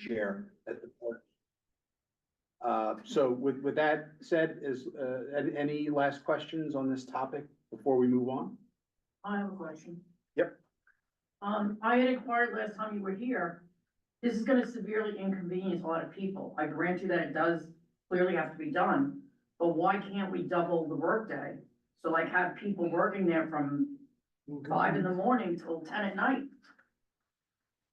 share at the port. So with that said, any last questions on this topic before we move on? I have a question. Yep. I had inquired last time you were here. This is gonna severely inconvenience a lot of people. I grant you that it does clearly have to be done, but why can't we double the workday? So like have people working there from 5 in the morning till 10 at night?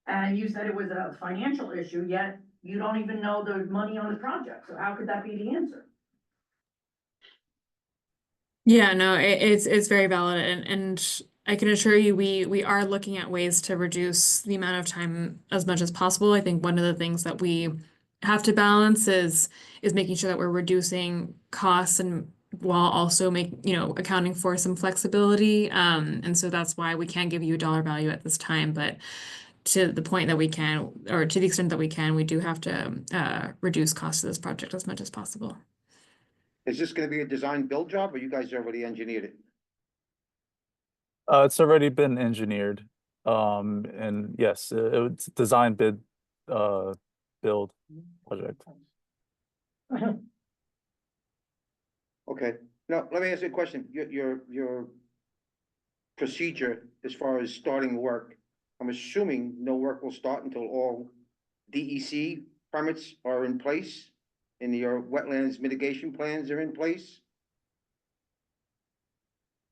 And you said it was a financial issue, yet you don't even know there's money on the project, so how could that be the answer? Yeah, no, it's very valid, and I can assure you we are looking at ways to reduce the amount of time as much as possible. I think one of the things that we have to balance is making sure that we're reducing costs and while also accounting for some flexibility. And so that's why we can't give you a dollar value at this time, but to the point that we can, or to the extent that we can, we do have to reduce costs of this project as much as possible. Is this gonna be a design build job, or you guys already engineered it? It's already been engineered. And yes, it's design bid build project. Okay, now, let me ask you a question. Your procedure as far as starting work, I'm assuming no work will start until all DEC permits are in place and your wetlands mitigation plans are in place?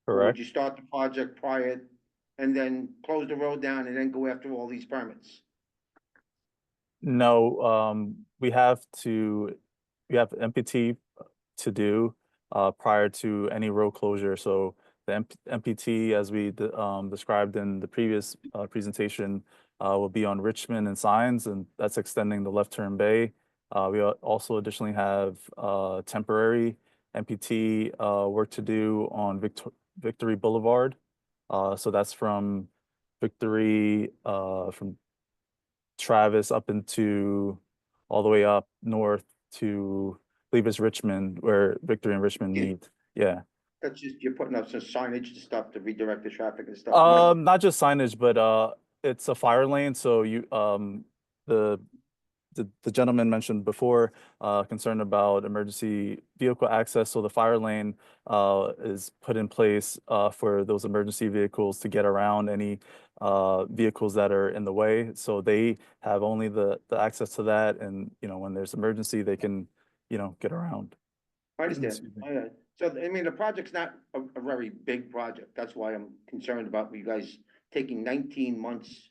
Or would Correct. you start the project prior and then close the road down and then go after all these permits? No, we have MPT to do prior to any road closure. So the MPT, as we described in the previous presentation, will be on Richmond and Signs, and that's extending the left turn bay. We also additionally have temporary MPT work to do on Victory Boulevard. So that's from Victory, from Travis up into all the way up north to, I believe it's Richmond, where Victory and Richmond meet. Yeah. That's just, you're putting up some signage to stop to redirect the traffic and stuff. Not just signage, but it's a fire lane. So you the gentleman mentioned before concerned about emergency vehicle access. So the fire lane is put in place for those emergency vehicles to get around any vehicles that are in the way. So they have only the access to that, and when there's emergency, they can get around. I understand. So, I mean, the project's not a very big project. That's why I'm concerned about you guys taking 19 months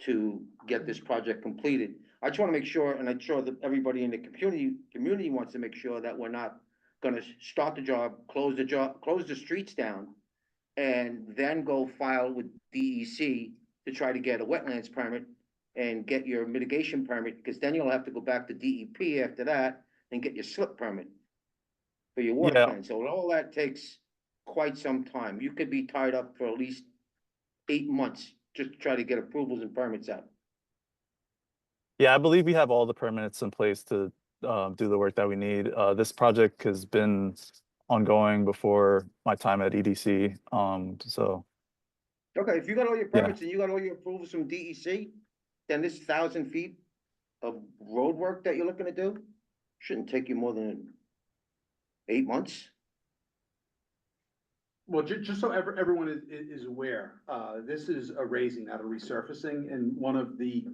to get this project completed. I just want to make sure, and I'm sure that everybody in the community wants to make sure that we're not gonna start the job, close the streets down, and then go file with DEC to try to get a wetlands permit and get your mitigation permit, because then you'll have to go back to DEP after that and get your slip permit for your water plan. So all that takes quite some time. You could be tied up for at least 8 months just to try to get approvals and permits out. Yeah, I believe we have all the permits in place to do the work that we need. This project has been ongoing before my time at EDC. So Okay, if you got all your permits and you got all your approvals from DEC, then this 1,000 feet of road work that you're looking to do shouldn't take you more than 8 months. Well, just so everyone is aware, this is a raising, not a resurfacing, and one of the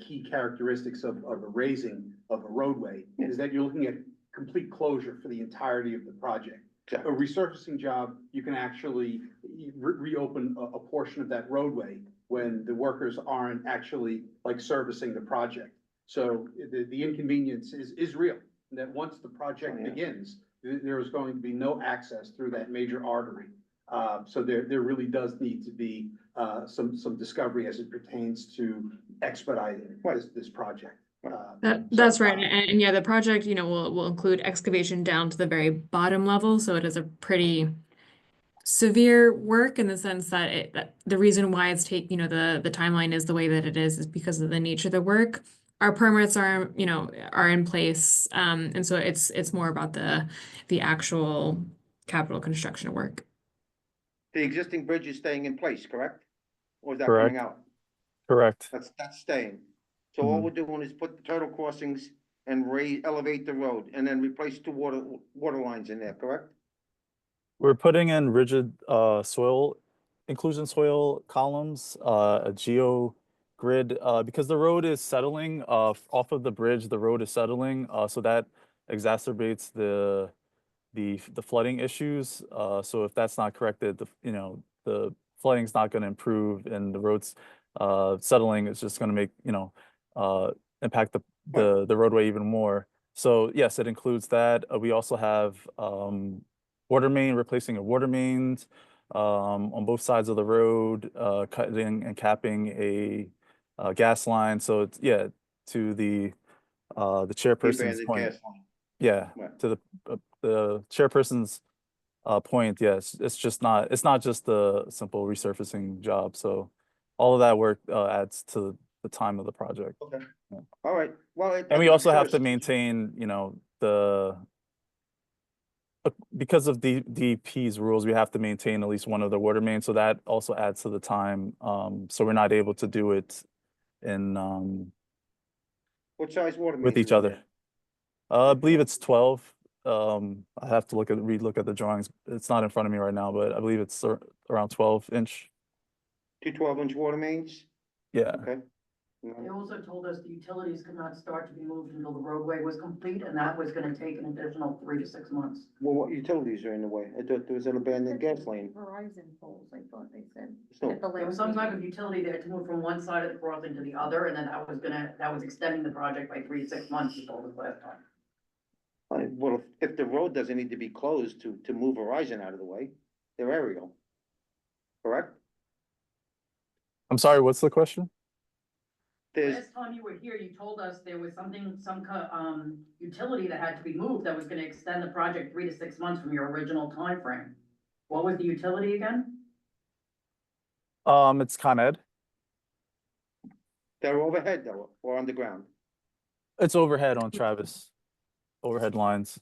key characteristics of a raising of a roadway is that you're looking at complete closure for the entirety of the project. Exactly. A resurfacing job, you can actually reopen a portion of that roadway when the workers aren't actually servicing the project. So the inconvenience is real, that once the project begins, there is going to be no access through that major artery. So there really does need to be some discovery as it pertains to expediting this project. That's right. And yeah, the project, will include excavation down to the very bottom level. So it is a pretty severe work in the sense that the reason why it's the timeline is the way that it is because of the nature of the work. Our permits are in place. And so it's more about the actual capital construction work. The existing bridge is staying in place, correct? Or is that Correct. coming out? correct. That's staying. So all Mhm. we're doing is put the turtle crossings and elevate the road and then replace two water lines in there, correct? We're putting in rigid soil inclusion soil columns, a geo grid, because the road is settling off of the bridge. The road is settling, so that exacerbates the flooding issues. So if that's not corrected, the flooding's not going to improve, and the roads settling is just going to make impact the roadway even more. So yes, it includes that. We also have water main, replacing of water mains on both sides of the road, cutting and capping a gas line. So it's to the chairperson's Abandoned point. gas line. Yeah, Right. to the chairperson's point, yes, it's not just a simple resurfacing job. So all of that work adds to the time of the project. Okay. Yeah. All right, well. And we also have to maintain, because of the DEP's rules, we have to maintain at least one of the water mains, so that also adds to the time. So we're not able to do it in What size water mains? with each are in other. there? I believe it's 12. I have to relook at the drawings. It's not in front of me right now, but I believe it's around 12-inch. Two 12-inch water mains? Yeah. Okay. They also told us the utilities could not start to be moved until the roadway was complete, and that was gonna take an additional 3 to 6 months. Well, what utilities are in the way? I thought there was an abandoned gas lane. Verizon poles, I thought they said. So- At the There was last some type meeting. of utility there to move from one side of the crossing to the other, and then that was extending the project by 3 to 6 months, you told us last time. Well, if the road doesn't need to be closed to move Verizon out of the way, they're aerial. Correct? I'm sorry, what's the question? There's, Last time you were here, you told us there was utility that had to be moved that was gonna extend the project 3 to 6 months from your original time frame. What was the utility again? It's Con Ed. they're overhead though, or underground, It's overhead on Travis. Overhead lines.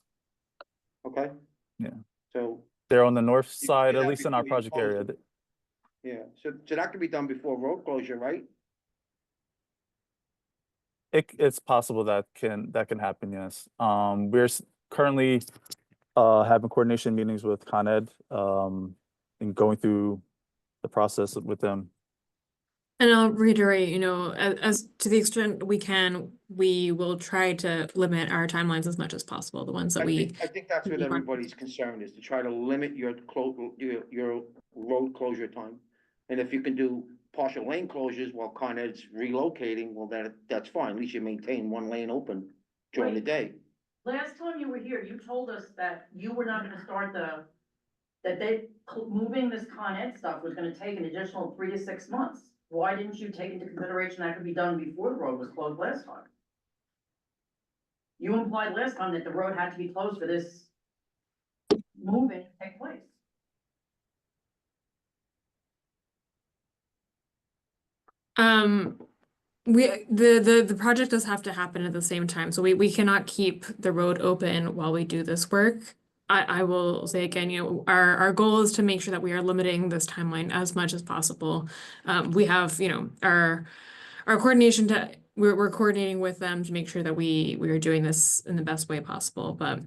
okay? Yeah. So, They're on the north You side, did at that least in our before you project closed area. it. yeah, so that can be done before road closure, right? It's possible that can happen, yes. We're currently having coordination meetings with Con Ed, and going through the process with them. And I'll reiterate, as to the extent we can, we will try to limit our timelines as much as possible, the ones that I think that's what we- everybody's concern is, to try to limit your road closure time. And if you can do partial lane closures while Con Ed's relocating, well, that's fine, at least you maintain one lane open during the day. Last time you were here, you told us that you were not gonna start moving this Con Ed stuff was gonna take an additional 3 to 6 months. Why didn't you take into consideration that could be done before the road was closed last time? You implied last time that the road had to be closed for this moving to take place. The project does have to happen at the same time, so we cannot keep the road open while we do this work. I will say again, our goal is to make sure that we are limiting this timeline as much as possible. We have, our coordination we're coordinating with them to make sure that we are doing this in the best way possible, but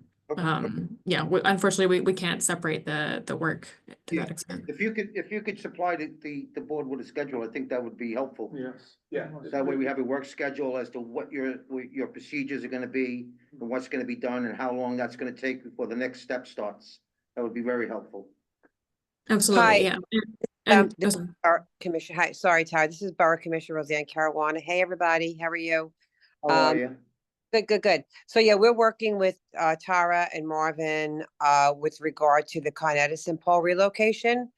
yeah, unfortunately, we can't separate the work to Yeah. that extent. If you could supply the board with a schedule, I think that would be helpful. Yes, yeah. That way we have a work schedule as to what your procedures are gonna be, and what's gonna be done, and how long that's gonna take before the next step starts. That would be very helpful. Absolutely, Hi. yeah. And This is Borough Commissioner. Hi, sorry, Tara. This is Borough Commissioner Roseanne Caruana. Hey, everybody. How are you? How are Um, you? Good. So yeah, we're working with Tara and Marvin with regard to the Con Edison pole relocation.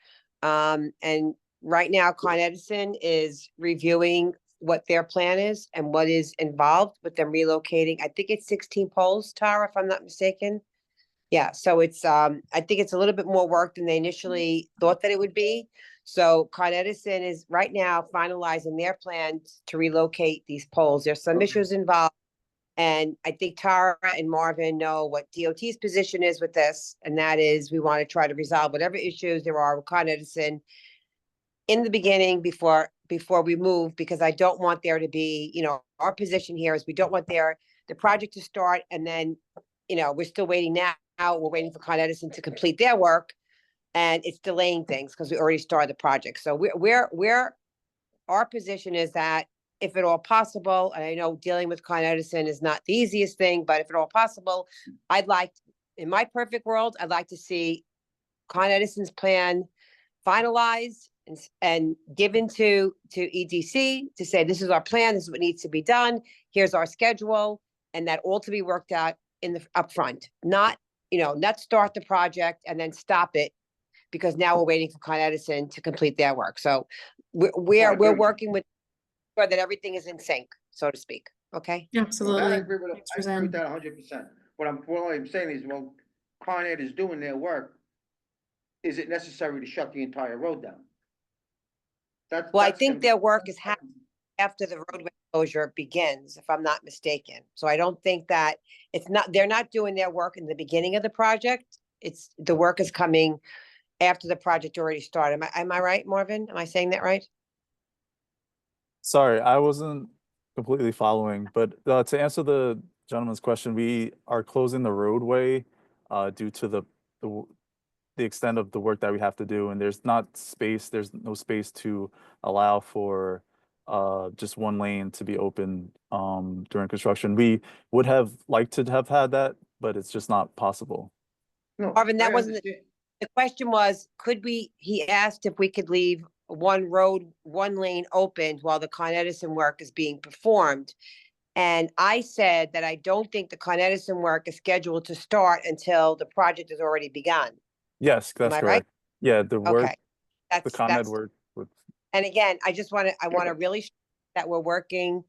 And right now, Con Edison is reviewing what their plan is and what is involved with them relocating. I think it's 16 poles, Tara, if I'm not mistaken. Yeah, so it's I think it's a little bit more work than they initially thought that it would be. So Con Edison is right now finalizing their plans to relocate these poles. There's some Okay. issues involved. And I think Tara and Marvin know what DOT's position is with this, and that is we want to try to resolve whatever issues there are with Con Edison in the beginning before before we move, because I don't want there to be, our position here is we don't want the project to start and then, we're still waiting now. We're waiting for Con Edison to complete their work and it's delaying things because we already started the project. So our position is that if at all possible, and I know dealing with Con Edison is not the easiest thing, but if at all possible, in my perfect world, I'd like to see Con Edison's plan finalized and given to EDC to say, this is our plan, this is what needs to be done, here's our schedule, and that all to be worked out in the upfront, not start the project and then stop it because now we're waiting for Con Edison to complete their work. So we're working with sure that everything is in sync, so to speak. Okay. Yeah, That I absolutely. agree with, Thanks, I agree with Roseanne. that 100%. What I'm saying is, well, Con Ed is doing their work. Is it necessary to shut the entire road down? Well, I think their work is after the roadway closure begins, if I'm not mistaken. So I don't think that they're not doing their work in the beginning of the project. The work is coming after the project already started. Am I right, Marvin? Am I saying that right? Sorry, I wasn't completely following, but to answer the gentleman's question, we are closing the roadway due to the extent of the work that we have to do, and there's no space to allow for just one lane to be open during construction. We would have liked to have had that, but it's just not possible. No, Marvin, that I wasn't understand. the question was, he asked if we could leave one lane open while the Con Edison work is being performed. And I said that I don't think the Con Edison work is scheduled to start until the project has already begun. Yes, Am that's I right? correct. Yeah, the work, Okay. the Con Ed work with And again, I want to really that we're working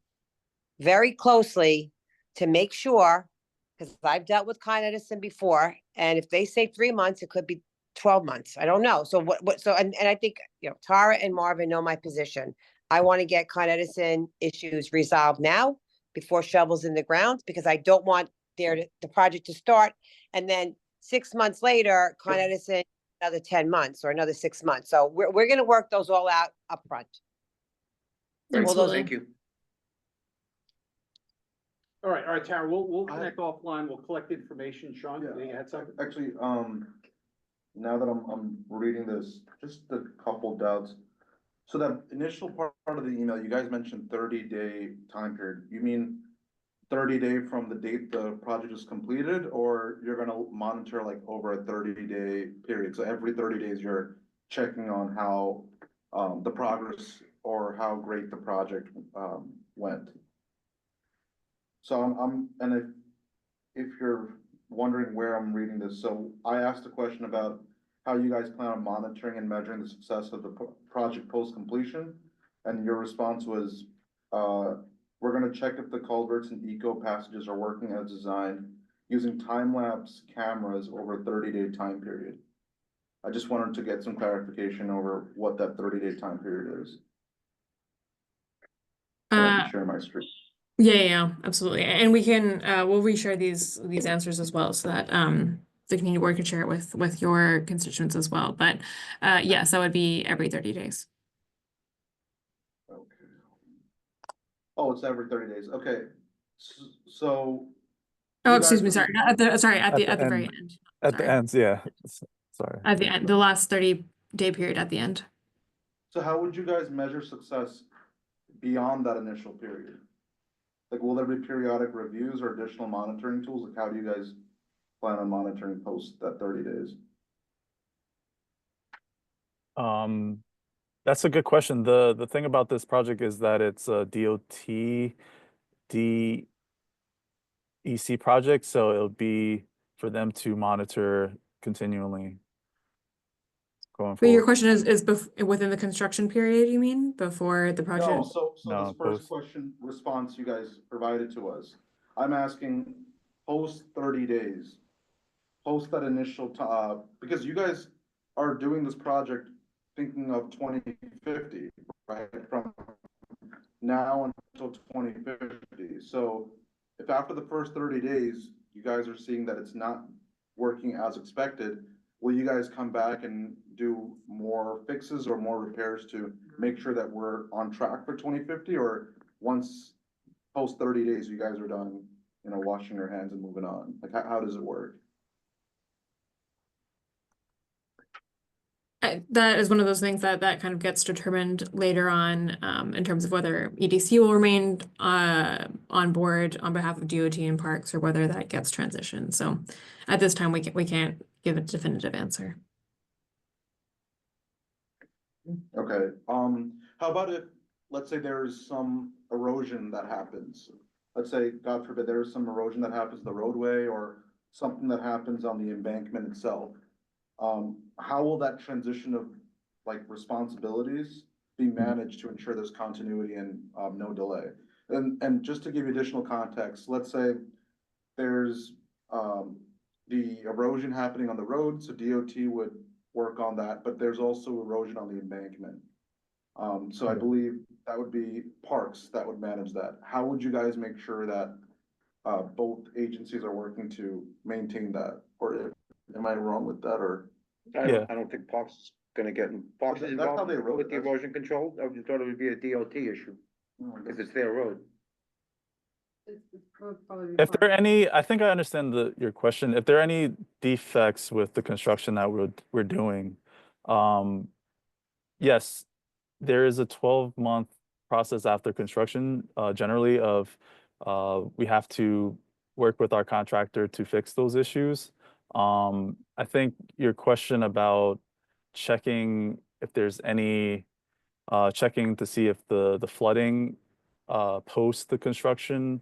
very closely to make sure, because I've dealt with Con Edison before, and if they say 3 months, it could be 12 months. I don't know. So and I think, Tara and Marvin know my position. I want to get Con Edison issues resolved now before shovels in the ground, because I don't want the project to start. And then 6 months later, Con Edison, another 10 months or another 6 months. So we're going to work those all out upfront. Great, Absolutely. thank you. All right, Tara, we'll connect offline, we'll collect information. Sean, Yeah. you had something? Actually, now that I'm reading this, just a couple doubts. So that initial part of the email, you guys mentioned 30-day time period. You mean 30-day from the date the project is completed, or you're gonna monitor like over a 30-day period? So every 30 days you're checking on how the progress or how great the project went. So and if you're wondering where I'm reading this, so I asked a question about how you guys plan on monitoring and measuring the success of the project post-completion. And your response was, we're gonna check if the culverts and eco passages are working as designed using time-lapse cameras over a 30-day time period. I just wanted to get some clarification over what that 30-day time period is. So I can share my screen. Yeah, absolutely. And we can we'll reshare these answers as well so that the community board can share it with your constituents as well. But yes, that would be every 30 days. Okay. Oh, it's every 30 days. Okay. So. Oh, you excuse guys me, sorry. At the very end. at the Sorry. end, yeah. Sorry. At the end, the last 30-day period at the end. So how would you guys measure success beyond that initial period? Like, will there be periodic reviews or additional monitoring tools? Like, how do you guys plan on monitoring post that 30 days? That's a good question. The thing about this project is that it's a DOT DEC project, so it'll be for them to monitor continually going But your forward. question is within the construction period, you mean, before the No, project? so No, this first post. question response you guys provided to us, I'm asking post 30 days, post that initial, because you guys are doing this project thinking of 2050, right? From now until 2050. So if after the first 30 days, you guys are seeing that it's not working as expected, will you guys come back and do more fixes or more repairs to make sure that we're on track for 2050? Or once post 30 days, you guys are done, you know, washing your hands and moving on? Like, how does it work? That is one of those things that kind of gets determined later on, in terms of whether EDC will remain on board on behalf of DOT and Parks, or whether that gets transitioned. So at this time, we can't give a definitive answer. Okay, how about if, let's say there's some erosion that happens? Let's say, God forbid, there is some erosion that happens to the roadway or something that happens on the embankment itself. How will that transition of like responsibilities be managed to ensure there's continuity and, no delay? And just to give you additional context, let's say there's, the erosion happening on the road, so DOT would work on that, but there's also erosion on the embankment. So I believe that would be Parks that would manage that. How would you guys make sure that, both agencies are working to maintain that? Or am I wrong with that, or? Yeah. I don't think Parks is gonna get, Parks is That's how involved they wrote with it, the that's- erosion control. I just thought it would be a DOT issue, if it's their road. If there are any, I think I understand your question. If there are any defects with the construction that we're doing, yes, there is a 12-month process after construction, generally of, we have to work with our contractor to fix those issues. I think your question about checking if there's any, checking to see if the flooding, post the construction,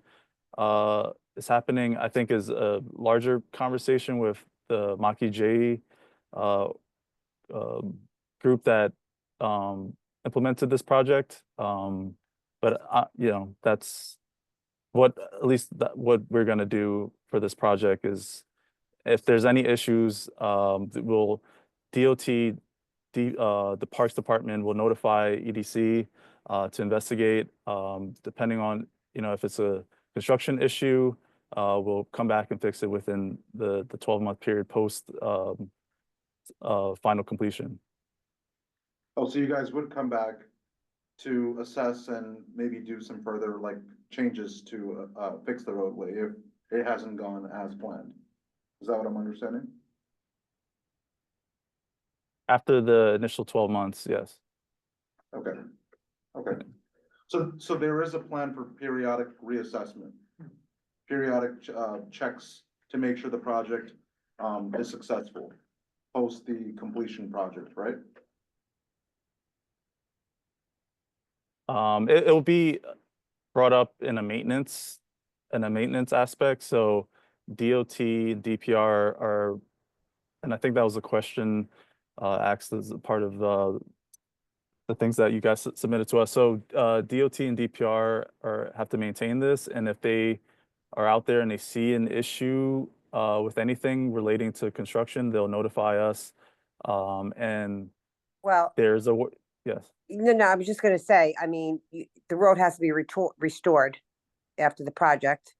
is happening, I think is a larger conversation with the Maki J group that implemented this project. But you know, that's what, at least what we're gonna do for this project is, if there's any issues, we'll DOT, the Parks Department will notify EDC to investigate. Depending on, you know, if it's a construction issue, we'll come back and fix it within the 12-month period post final completion. Oh, so you guys would come back to assess and maybe do some further like changes to, fix the roadway if it hasn't gone as planned? Is that what I'm understanding? After the initial 12 months, yes. Okay, okay. So there is a plan for periodic reassessment, periodic, checks to make sure the project, is successful post the completion project, right? It will be brought up in a maintenance aspect. So DOT, DPR are, and I think that was a question asked as a part of the things that you guys submitted to us. So DOT and DPR have to maintain this, and if they are out there and they see an issue with anything relating to construction, they'll notify us. And Well, there's a yes. no, I was just gonna say, I mean, the road has to be restored after the project.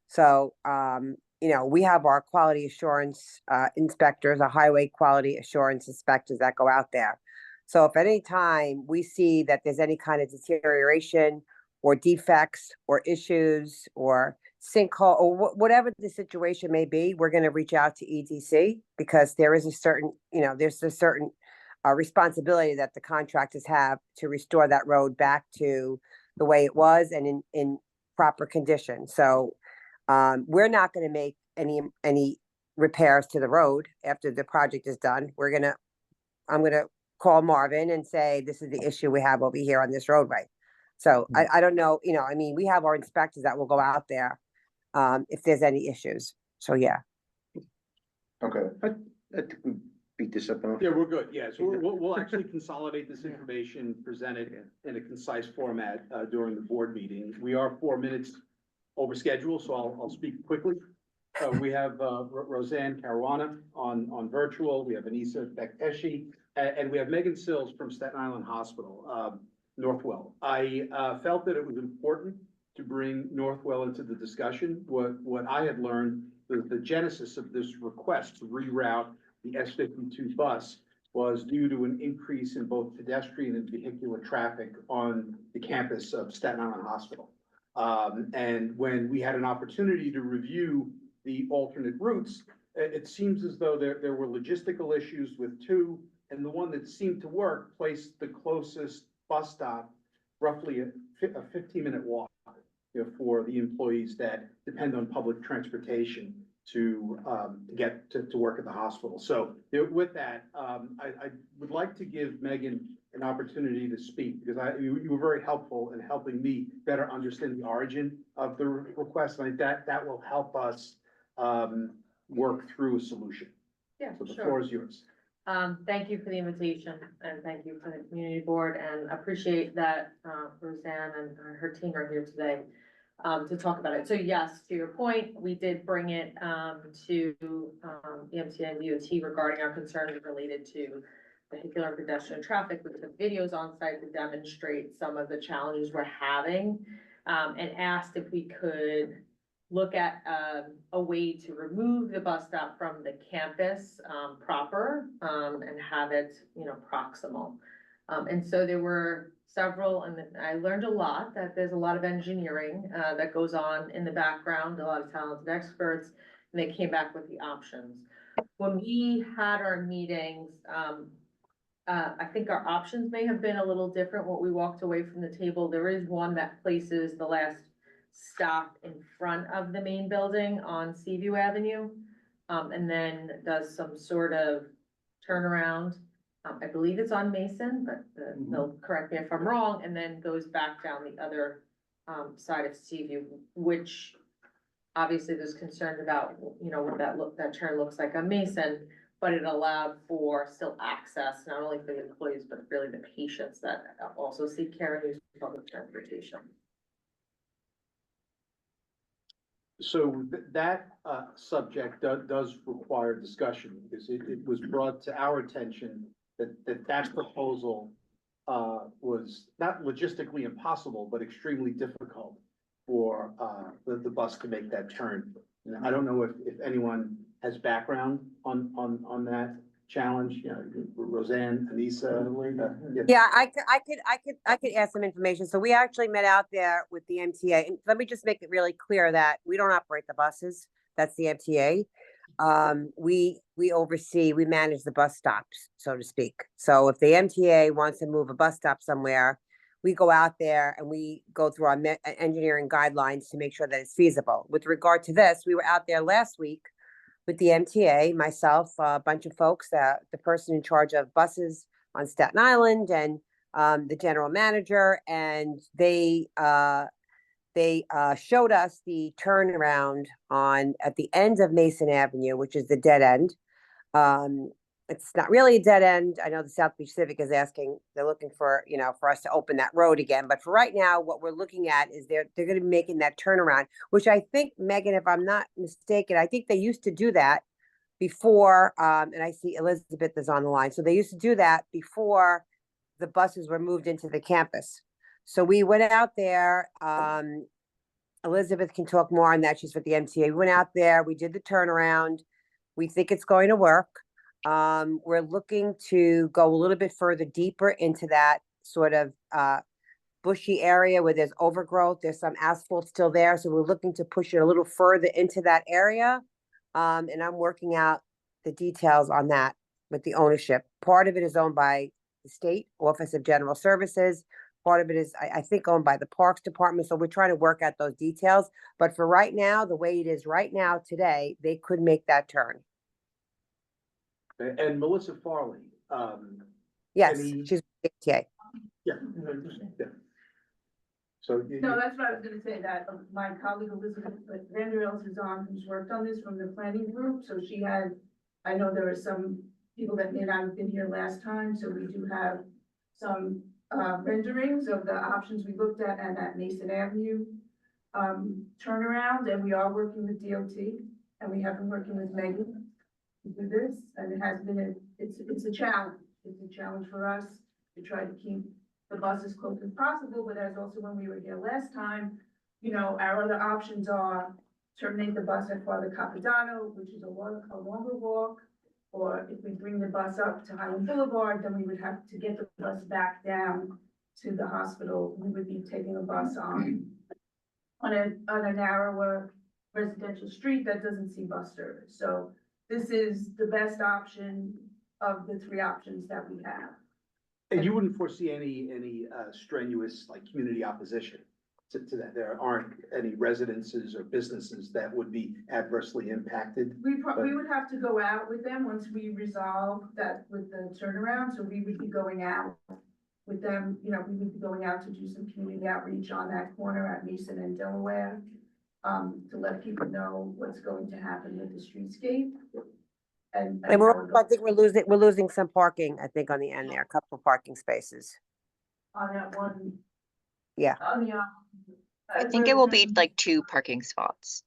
So, you know, we have our quality assurance inspectors, our highway quality assurance inspectors that go out there. So if at any time we see that there's any kind of deterioration or defects or issues or sinkhole or whatever the situation may be, we're gonna reach out to EDC because there is a certain, you know, there's a certain responsibility that the contractors have to restore that road back to the way it was and in proper condition. So we're not going to make any repairs to the road after the project is done. I'm gonna call Marvin and say, this is the issue we have over here on this roadway. So I don't know, you know, I mean, we have our inspectors that will go out there if there's any issues. So yeah. Okay, I think we beat this up enough. Yeah, we're good. Yeah, so we'll actually consolidate this information, present it in a concise format, during the board meeting. We are 4 minutes over schedule, so I'll speak quickly. We have, Roseanne Caruana on virtual. We have Anissa Bekteshi, and we have Megan Sills from Staten Island Hospital, Northwell. I, felt that it was important to bring Northwell into the discussion. What I had learned was the genesis of this request to reroute the S-52 bus was due to an increase in both pedestrian and vehicular traffic on the campus of Staten Island Hospital. And when we had an opportunity to review the alternate routes, it seems as though there were logistical issues with two, and the one that seemed to work placed the closest bus stop roughly a 15-minute walk, you know, for the employees that depend on public transportation to get to work at the hospital. So with that, I would like to give Megan an opportunity to speak, because you were very helpful in helping me better understand the origin of the request. And I think that will help us work through a solution. Yeah, So the sure. floor is yours. Thank you for the invitation and thank you for the community board and appreciate that, Roseanne and her team are here today, to talk about it. So yes, to your point, we did bring it, to, the MTA and DOT regarding our concerns related to vehicular and pedestrian traffic. We took videos on site to demonstrate some of the challenges we're having, and asked if we could look at a way to remove the bus stop from the campus proper, and have it, you know, proximal. And so there were several, and I learned a lot, that there's a lot of engineering that goes on in the background, a lot of talented experts, and they came back with the options. When we had our meetings, I think our options may have been a little different, what we walked away from the table. There is one that places the last stop in front of the main building on Seaview Avenue, and then does some sort of turnaround. I believe it's on Mason, but they'll correct me if I'm wrong, and then goes back down the other side of Seaview, which obviously there's concerns about, you know, what that turn looks like on Mason, but it allowed for still access, not only for the employees, but really the patients that also seek care and use public transportation. So that subject does require discussion, because it was brought to our attention that proposal was not logistically impossible, but extremely difficult for the bus to make that turn. And I don't know if anyone has background on that challenge, you know, Roseanne, Anissa. Yeah, I could add some information. So we actually met out there with the MTA, and let me just make it really clear that we don't operate the buses. That's the MTA. We manage the bus stops, so to speak. So if the MTA wants to move a bus stop somewhere, we go out there and we go through our engineering guidelines to make sure that it's feasible. With regard to this, we were out there last week with the MTA, myself, a bunch of folks, the person in charge of buses on Staten Island, and the general manager, and they showed us the turnaround at the end of Mason Avenue, which is the dead end. It's not really a dead end. I know the South Beach Civic is asking, they're looking for, you know, for us to open that road again. But for right now, what we're looking at is they're going to be making that turnaround, which I think, Megan, if I'm not mistaken, I think they used to do that before, and I see Elizabeth is on the line. So they used to do that before the buses were moved into the campus. So we went out there, Elizabeth can talk more on that. She's with the MTA. We went out there, we did the turnaround. We think it's going to work. We're looking to go a little bit further deeper into that sort of bushy area where there's overgrowth. There's some asphalt still there. So we're looking to push it a little further into that area. And I'm working out the details on that with the ownership. Part of it is owned by the State Office of General Services. Part of it is, I think, owned by the Parks Department. So we're trying to work out those details. But for right now, the way it is right now today, they could make that turn. And Melissa Farley. Yes, any- she's MTA. Yeah. So. No, that's what I was gonna say, that my colleague Elizabeth Vanderels is on, who's worked on this from the planning group, so she had, I know there are some people that may not have been here last time, so we do have some renderings of the options we looked at and that Mason Avenue turnaround, and we are working with DOT, and we have been working with Megan to do this, and it has been it's a challenge. It's a challenge for us to try to keep the bus as close as possible, but as also when we were here last time, you know, our other options are terminate the bus at Father Capodanno, which is a longer walk, Or if we bring the bus up to Highland Boulevard, then we would have to get the bus back down to the hospital. We would be taking a bus on a narrower residential street that doesn't see bus service. So this is the best option of the three options that we have. And you wouldn't foresee any strenuous, like, community opposition to that? There aren't any residences or businesses that would be adversely impacted? We would have to go out with them once we resolve that with the turnaround, so we would be going out with them, you know, we would be going out to do some community outreach on that corner at Mason and Delaware, to let people know what's going to happen with the streetscape. And And how it I think we're losing some parking, I think, on the end there, a couple of parking spaces. on that one. Yeah. On the, I think it will be like 2 parking spots.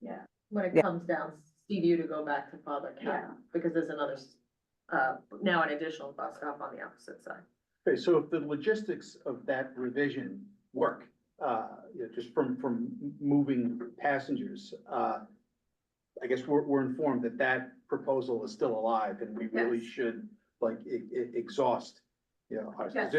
Yeah, When it Yeah. comes down, Steve, you to go back to Father Yeah. Cat, because there's another, now an additional bus stop on the opposite side. Okay, so if the logistics of that revision work, you know, just from moving passengers, I guess we're informed that that proposal is still alive and we really Yes. should, like, exhaust, you know, Yes. so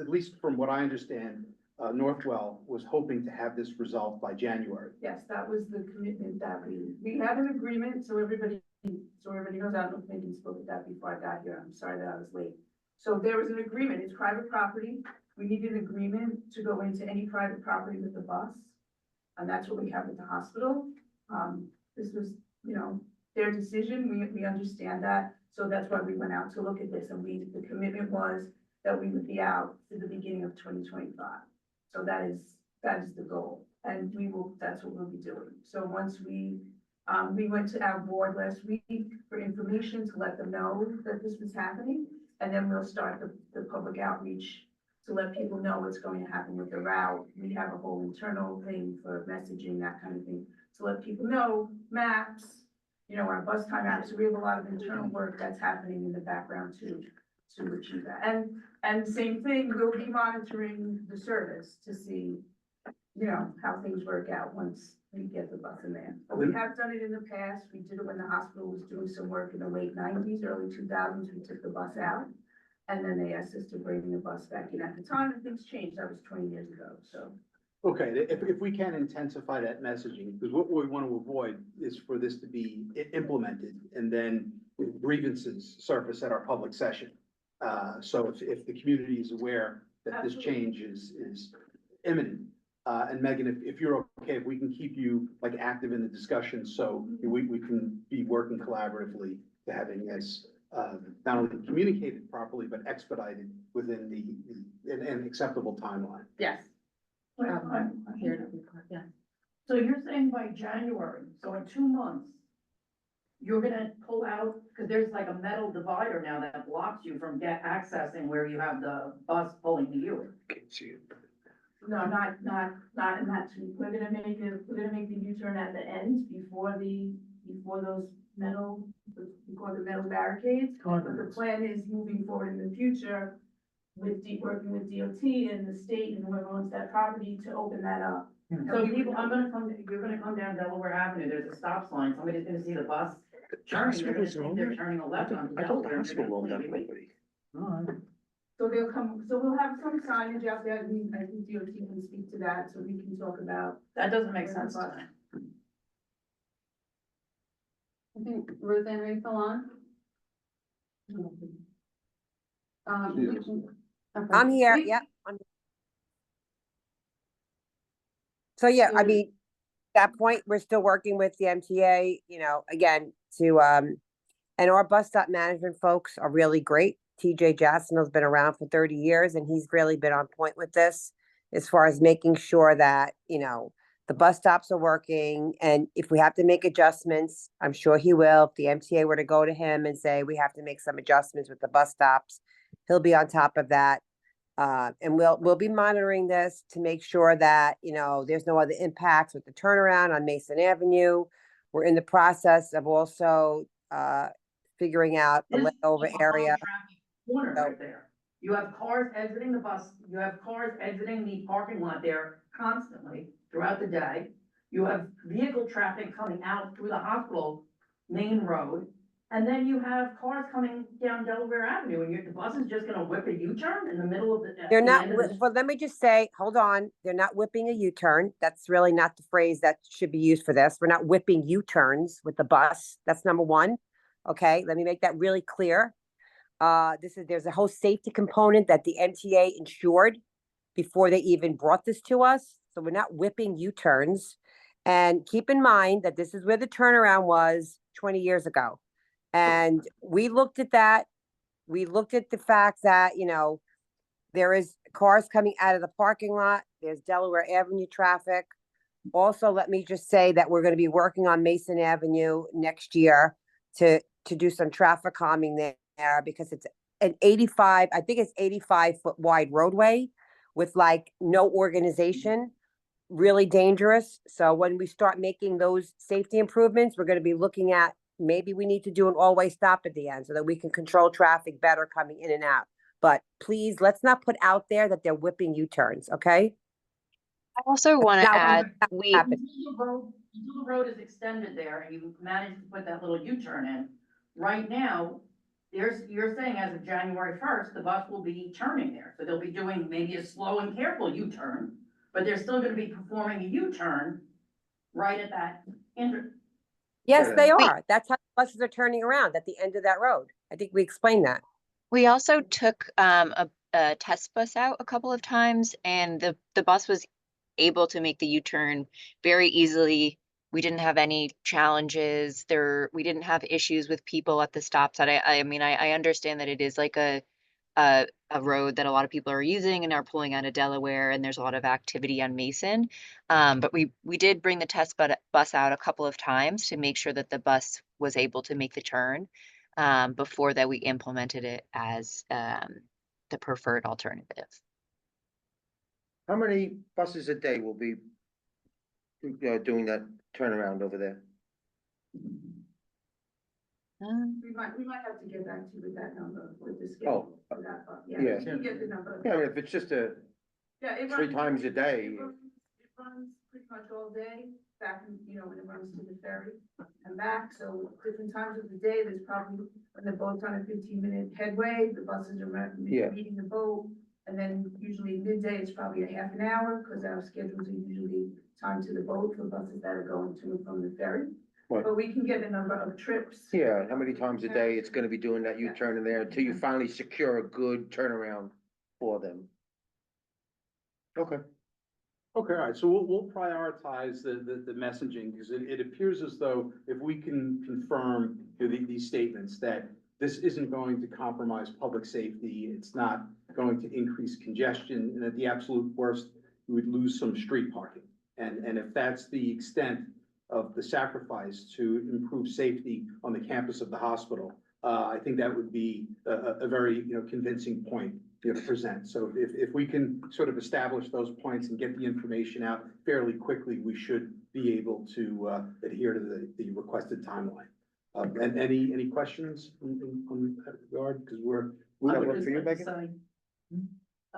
at least from what I understand, Northwell was hoping to have this resolved by January. yes, that was the commitment that we had an agreement, so everybody knows, I don't know if maybe you spoke with that before I got here, I'm sorry that I was late. So there was an agreement, it's private property, we need an agreement to go into any private property with the bus. And that's what we have with the hospital. This was, you know, their decision, we understand that, so that's why we went out to look at this, and the commitment was that we would be out to the beginning of 2025. So that is the goal, and that's what we'll be doing. So once we went to our board last week for information to let them know that this was happening, and then we'll start the public outreach to let people know what's going to happen with the route. We have a whole internal thing for messaging, that kind of thing, to let people know, maps, you know, our bus time apps. So we have a lot of internal work that's happening in the background to achieve that. And same thing, we'll be monitoring the service to see, you know, how things work out once we get the bus in there. But we have done it in the past. We did it when the hospital was doing some work in the late 90s, early 2000s. We took the bus out. And then they asked us to bring the bus back in at the time, and things changed. That was 20 years ago, so. Okay, if we can intensify that messaging, because what we want to avoid is for this to be implemented and then grievances surface at our public session. So if the community is aware that this change is imminent, and Megan, if you're okay, if we can keep you like active in the discussion, so we can be working collaboratively to having this not only communicated properly, but expedited within an acceptable timeline. Yes. Here to be part, yeah. So you're saying by January, so in 2 months, you're gonna pull out, because there's like a metal divider now that blocks you from accessing where you have the bus pulling to you. No, not in that too. We're gonna make the U-turn at the end before the metal barricades. But the plan is moving forward in the future with working with DOT and the state and whoever owns that property to open that up. So people, you're gonna come down Delaware Avenue, there's a stop sign, somebody's gonna see the bus turning, they're gonna think they're turning a left on Delaware. and they're gonna leave. So we'll have some signage out there. I think DOT can speak to that, so we can talk about. That doesn't make sense to me. I think Roseanne, are you still on? Okay. I'm here, We- yeah. So, yeah, I So- mean, that point, we're still working with the MTA, you know, again, and our bus stop management folks are really great. TJ Jasino's been around for 30 years and he's really been on point with this as far as making sure that, you know, the bus stops are working, and if we have to make adjustments, I'm sure he will. If the MTA were to go to him and say, we have to make some adjustments with the bus stops, he'll be on top of that. And we'll be monitoring this to make sure that, you know, there's no other impacts with the turnaround on Mason Avenue. We're in the process of also, figuring out a This is layover a area. high-traffic corner right there. You have cars exiting the bus, you have cars exiting the parking lot there constantly throughout the day. You have vehicle traffic coming out through the hospital main road. And then you have cars coming down Delaware Avenue and the bus is just gonna whip a U-turn in the middle of at They're the not, end of the- but let me just say, hold on, they're not whipping a U-turn. That's really not the phrase that should be used for this. We're not whipping U-turns with the bus. That's number one. Okay, let me make that really clear. There's a whole safety component that the MTA ensured before they even brought this to us. So we're not whipping U-turns. And keep in mind that this is where the turnaround was 20 years ago. And we looked at that. We looked at the fact that, there is cars coming out of the parking lot. There's Delaware Avenue traffic. Also, let me just say that we're going to be working on Mason Avenue next year to do some traffic calming there because it's an 85-foot wide roadway with like no organization, really dangerous. So when we start making those safety improvements, we're going to be looking at maybe we need to do an all-way stop at the end so that we can control traffic better coming in and out. But please, let's not put out there that they're whipping U-turns, okay? I also want to Now, add, we, happen. Until the road is extended there and you manage to put that little U-turn in, right now, you're saying as of January first, the bus will be turning there. So they'll be doing maybe a slow and careful U-turn, but they're still gonna be performing a U-turn right at that Yes, they We- are. That's how buses are turning around at the end of that road. I think we explained that. we also took a test bus out a couple of times and the bus was able to make the U-turn very easily. We didn't have any challenges there. We didn't have issues with people at the stop sign. I mean, I understand that it is like a road that a lot of people are using and are pulling out of Delaware and there's a lot of activity on Mason. But we did bring the test bus out a couple of times to make sure that the bus was able to make the turn before that we implemented it as the preferred alternative. How many buses a day will be doing that turnaround over there? We might have to get back to you with that number, with the schedule for that, but yeah, yeah. we can get the number. Yeah, I mean, if it's just Yeah, it 3 runs- times a day. It runs pretty much all day, back, when it runs to the ferry and back, so different times of the day, there's probably, when the boat's on a 15-minute headway, the buses are Yeah. meeting the boat, and then usually midday, it's probably a half an hour, because our schedules are usually timed to the boat for buses that are going to and from the ferry. Right. But we can get a number of trips. Yeah, how many times a day it's gonna be doing that U-turn in there until you finally secure a good turnaround for them? Okay. Okay, all right, so we'll prioritize the messaging, because it appears as though if we can confirm these statements that this isn't going to compromise public safety, it's not going to increase congestion, and at the absolute worst, we would lose some street parking. And if that's the extent of the sacrifice to improve safety on the campus of the hospital, I think that would be a very, convincing point to present. So if we can sort of establish those points and get the information out fairly quickly, we should be able to adhere to the requested timeline. And any questions on that regard? Because Does that work for you, Megan?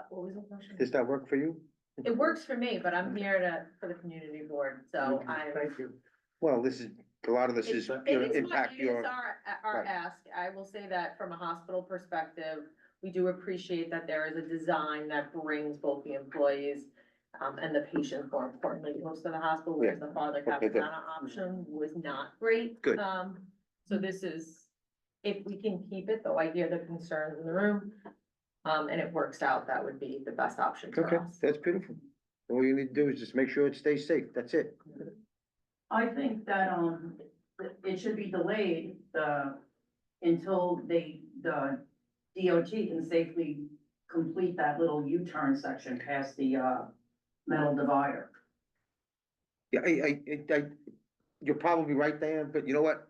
What was the question? Does that work for you? It works for me, but I'm here for the community board, so I. Thank you. Well, a lot of this is, It is impact your. our right. ask. I will say that from a hospital perspective, we do appreciate that there is a design that brings both the employees and the patients, more importantly, close to the hospital, whereas the farther Okay, good. Capitana option was not great. Good. So this is, if we can keep it, though I hear the concerns in the room, and it works out, that would be the best option for Okay, us. that's beautiful. All you need to do is just make sure it stays safe. That's it. I think that, it should be delayed, until the DOT can safely complete that little U-turn section past the, metal divider. Yeah, you're probably right, Dan, but you know what?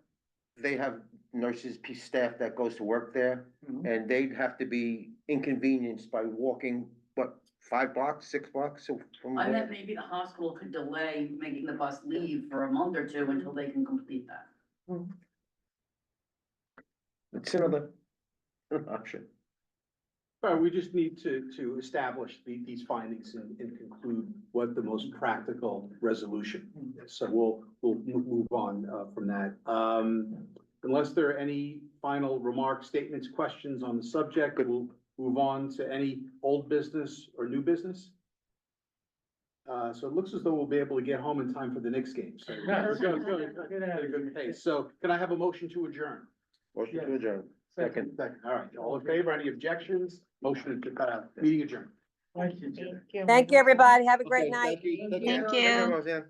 They have nurses, staff that goes to work there, and they'd have to be inconvenienced by walking, 5 blocks, 6 blocks from I there? meant maybe the hospital could delay making the bus leave for a month or two until they can complete that. It's another option. We just need to establish these findings and conclude what the most practical resolution is. So we'll move on from that. unless there are any final remarks, statements, questions on the subject, we'll move on to any old business or new business. So it looks as though we'll be able to get home in time for the Knicks game, so. We're good at a good pace. So can I have a motion to adjourn? Motion to adjourn. Second. Second, all right, all in favor, any objections? Motion to, meeting adjourned. Thank you, everybody. Have a great Okay, night. thank you. Take care. Thank Thank you, you. Roseanne.